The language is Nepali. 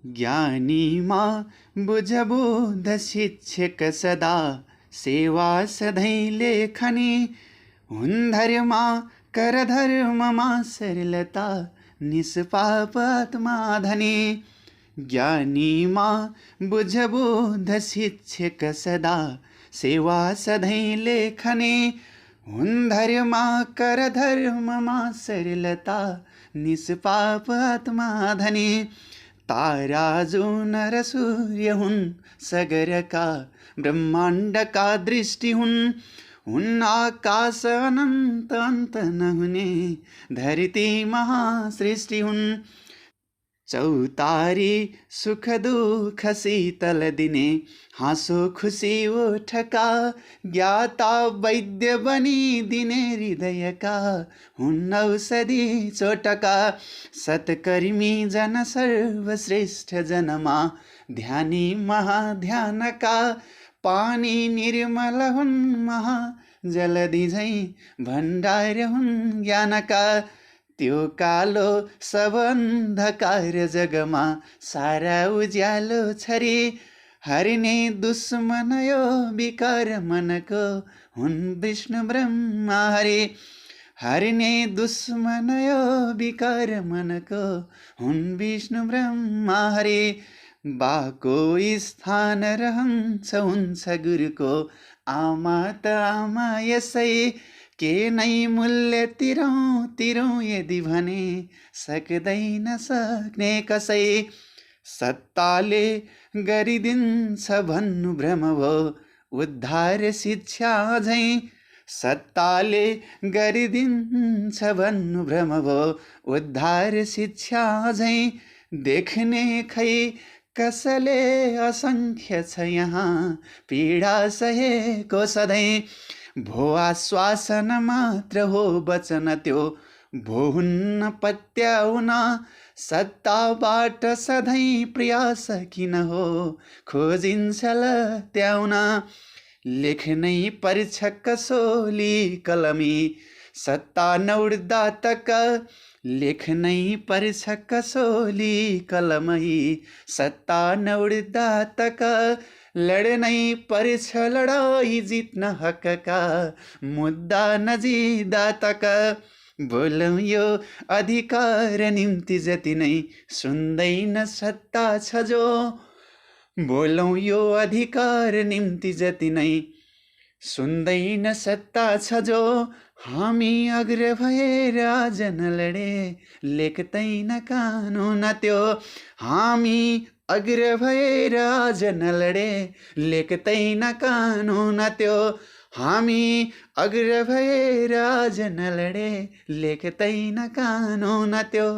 ज्ञानीमा बुझबोध शिक्षक सदा सेवा सधैँ लेखनी हुन् धर्मा कर धर्ममा सरलता निष्पाप आत्मा धनी ज्ञानीमा बुझबोध शिक्षक सदा सेवा सधैँ लेखनी हुन् धर्मा कर धर्ममा सरलता निष्पाप आत्मा धनी तारा जो नर सूर्य हुन् सगरका ब्रह्माण्डका दृष्टि हुन् आकाश अनन्त अन्त नहुने धरती महासृष्टि हुन् चौतारी सुख दुःख शीतल दिने हाँसो खुसी ओठका ज्ञाता वैद्य बनिदिने हृदयका हुन् औषधि चोटका सत्कर्मी जन सर्वश्रेष्ठ जनमा ध्यानी महाध्यानका पानी निर्मल हुन् महा जलधि झैं भण्डार हुन् ज्ञानका त्यो कालो सब अन्धकार जगमा सारा उज्यालो छरी हरिने दुश्मन यो विकार मनको हुन् विष्णु ब्रह्मा हरि हरिने दुश्मन यो विकार मनको हुन् विष्णु ब्रह्मा हरि बाको स्थान रहन्छ हुन्छ गुरुको आमा त आमा यसै के नै मूल्य तिरौँ यदि भने सक्दैन सक्ने कसै सत्ताले गरिदिन्छ भन्नु भ्रम हो उद्धार शिक्षा झैँ सत्ताले गरिदिन्छ भन्नु भ्रम हो उद्धार शिक्षा झैँ देख्ने खै कसले असङ्ख्य छ यहाँ पीडा सहेको सधैँ भो आश्वासन मात्र हो वचन त्यो भो हुन्न पत्याउन सत्ताबाट सधैँ प्रयास किन हो खोजिन्छ लत्याउन लेख्नै पर्छ कसोली कलमी सत्ता नउड्दा तक लेख्नै पर्छ कसोली कलमै सत्ता नउड्दा तक लड्नै पर्छ लडाई जित्न हकका मुद्दा नजित्दा तक बोलौँ यो अधिकार निम्ति जति नै सुन्दैन सत्ता छ जो बोलौँ यो अधिकार निम्ति जति नै सुन्दैन सत्ता छ जो हामी अग्र भएर आज नलडे लेख्दैन कानुन त्यो हामी अग्र भएर आज नलडे लेख्दैन कानुन त्यो हामी अग्र भएर आज नलडे लेख्दैन कानुन त्यो